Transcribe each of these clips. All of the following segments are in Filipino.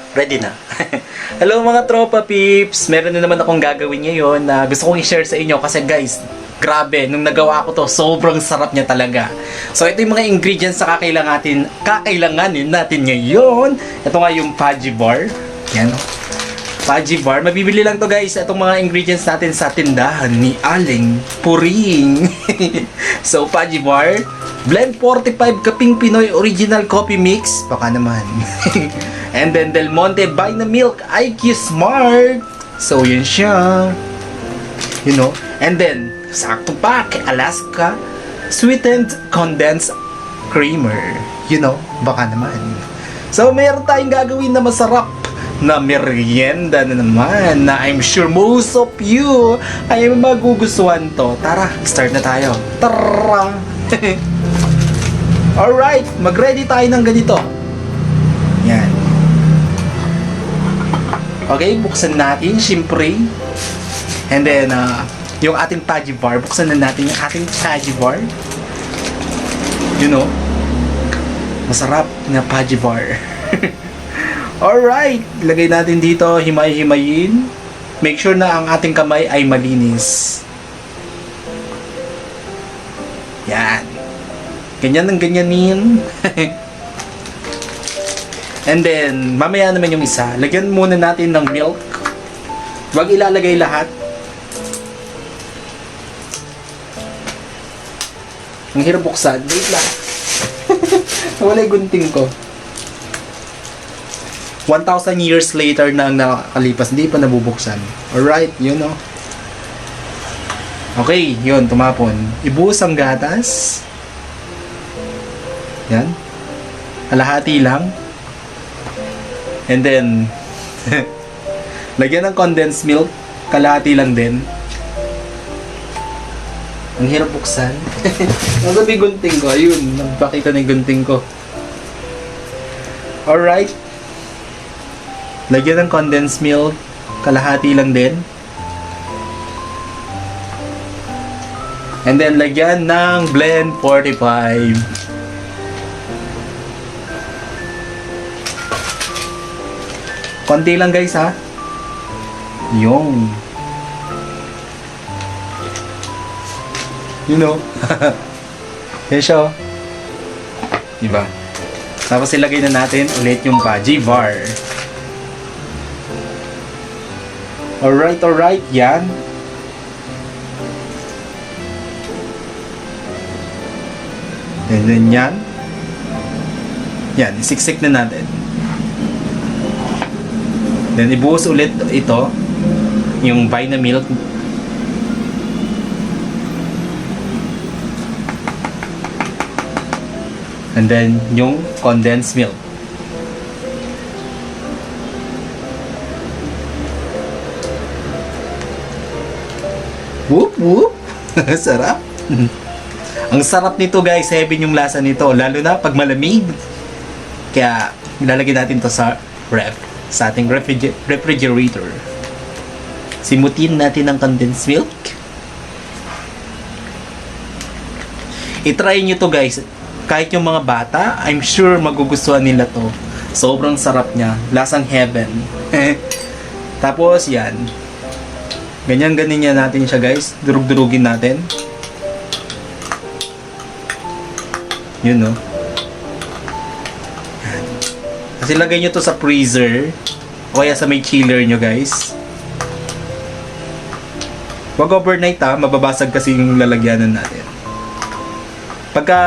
Ready na. Hello mga tropa peeps! Meron na naman akong gagawin ngayon na gusto kong i-share sa inyo kasi guys, grabe, nung nagawa ko to, sobrang sarap niya talaga. So ito yung mga ingredients na kakailanganin natin ngayon. Ito nga yung Pudgy Bar. Yan. Pudgy Bar. Mabibili lang to guys, itong mga ingredients natin sa tindahan ni Aling Puring. So Pudgy Bar, Blend 45 Kaping Pinoy Original Coffee Mix. Baka naman. And then Del Monte by na Milk IQ Smart. So yun siya. You know. And then sakto pa kay Alaska Sweetened Condensed Creamer. You know, baka naman. So meron tayong gagawin na masarap na merienda na naman na I'm sure most of you ay magugustuhan to. Tara, start na tayo. Tara! Alright, mag-ready tayo ng ganito. Yan. Okay, buksan natin, syempre. And then, yung ating Pudgy Bar, buksan na natin yung ating Pudgy Bar. You know, masarap na Pudgy Bar. Alright, lagay natin dito, himay-himayin. Make sure na ang ating kamay ay malinis. Yan. Ganyan ng ganyanin. And then, mamaya naman yung isa. Lagyan muna natin ng milk. Huwag ilalagay lahat. Ang hirap buksan. Wait lang. Wala yung gunting ko. 1,000 years later na ang nakakalipas, hindi pa nabubuksan. Alright, yun o. Okay, yun, tumapon. Ibuhos ang gatas. Yan. Kalahati lang. And then, lagyan ng condensed milk. Kalahati lang din. Ang hirap buksan. Nasa may gunting ko. Ayun, nagpakita na yung gunting ko. Alright. Lagyan ng condensed milk. Kalahati lang din. And then, lagyan ng Blend 45. Konti lang guys ha. Yung. You know. Yan siya oh. Diba? Tapos ilagay na natin ulit yung Pudgy Bar. Alright. Yan. And then yan. Yan. Isiksik na natin. Then ibuhos ulit ito, yung by na milk. And then yung condensed milk. Whoop whoop. Sarap. Ang sarap nito guys, heaven yung lasa nito, lalo na pag malamig. Kaya ilalagay natin to sa ref. Sa ating refrigerator. Simutin natin ang condensed milk. I-try nyo to guys. Kahit yung mga bata, I'm sure magugustuhan nila to. Sobrang sarap niya. Lasang heaven. Tapos yan. Ganyan niya natin siya guys. Durug-durugin natin. Yun no. Kasi lagay nyo to sa freezer o kaya sa may chiller nyo guys. Wag overnight ha, mababasag kasi yung lalagyanan natin. Pagka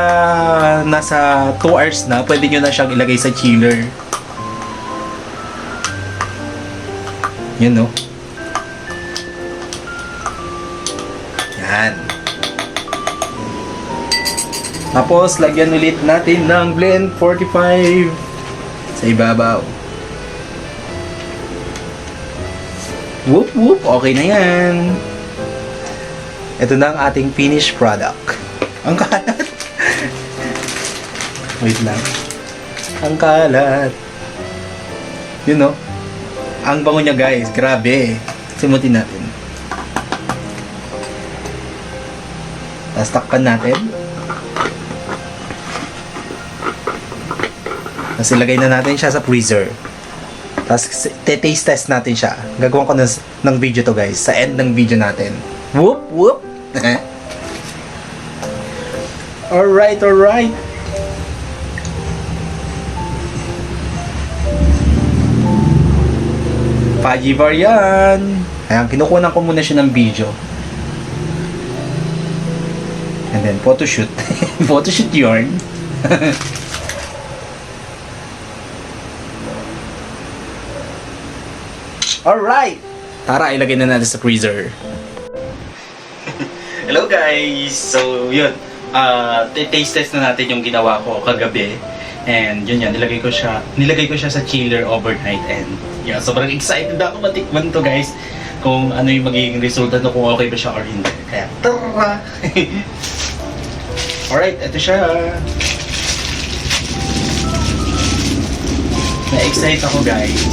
nasa 2 hours na, pwede nyo na siyang ilagay sa chiller. Yun no. Yan. Tapos lagyan ulit natin ng Blend 45 sa ibabaw. Whoop whoop, okay na yan. Ito na ang ating finished product. Ang kalat. Wait lang. Ang kalat. You know, ang bango niya guys, grabe. Simutin natin. Tapos takpan natin. Tapos ilagay na natin siya sa freezer. Tapos taste test natin siya. Gagawin ko ng video to guys. Sa end ng video natin. Whoop! Whoop! Alright, alright. Pajibar yan. Ayan, kinukunan ko muna siya ng video. And then, photoshoot. Photoshoot yarn. Alright! Tara, ilagay na natin sa freezer. Hello guys! So, yun. Taste test na natin yung ginawa ko kagabi. And yun yan, nilagay ko siya sa chiller overnight. And yeah, sobrang excited na ako matikman to guys. Kung ano yung magiging resulta no, kung okay ba siya or hindi. Kaya, tara! Alright, ito siya. Na-excite ako guys.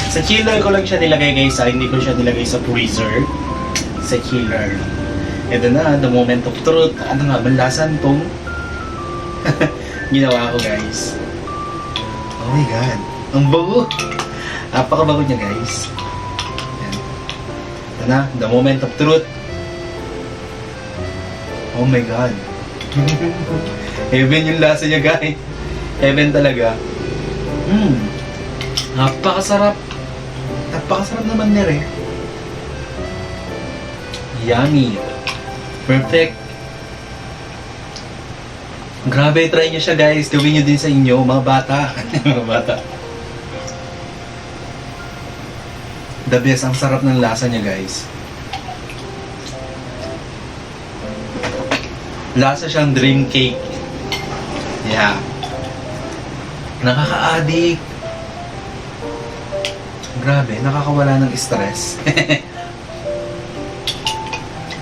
Sa chiller ko lang siya nilagay guys, hindi ko siya nilagay sa freezer. Sa chiller. Ito na, the moment of truth. Ano nga, malasan tong ginawa ko guys. Oh my god. Ang bago. Napakabago niya guys. Yan. Ito na, the moment of truth. Oh my god. Heaven yung lasa niya guys. Heaven talaga. Napakasarap. Napakasarap naman niya rin. Yummy. Perfect. Grabe, try niyo siya guys. Gawin niyo din sa inyo, mga bata. Mga bata. The best. Ang sarap ng lasa niya guys. Lasa siyang dream cake. Yeah. Nakaka-addict. Grabe, nakakawala ng stress.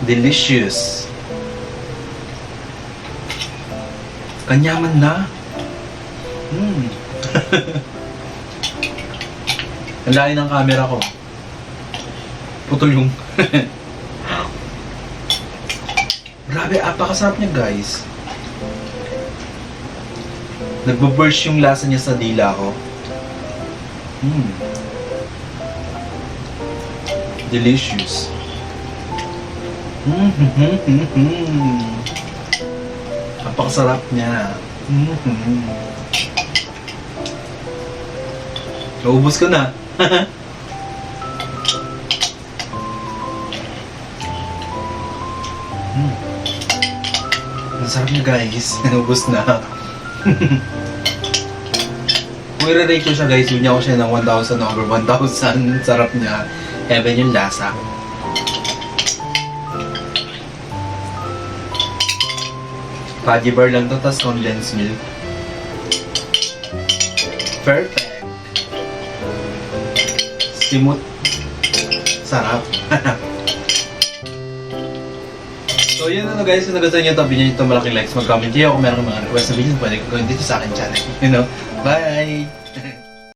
Delicious. Kanyaman na. Ang layo ng camera ko. Putol yung... Grabe, apakasarap niya guys. Nagbo-burst yung lasa niya sa dila ko. Delicious. Napakasarap niya. Naubos ko na. Ang sarap niya guys. Naubos na. Kung i-rate ko siya guys, yun niya ako siya ng 1,000 over 1,000. Sarap niya. Heaven yung lasa. Pajibar lang to, tas condensed milk. Perfect. Smooth. Sarap. So yun na guys, kung nagustuhan nyo ito, binigyan nyo ito malaking likes, mag-comment kayo kung meron mga request na video, pwede ko gawin dito sa akin channel. You know? Bye!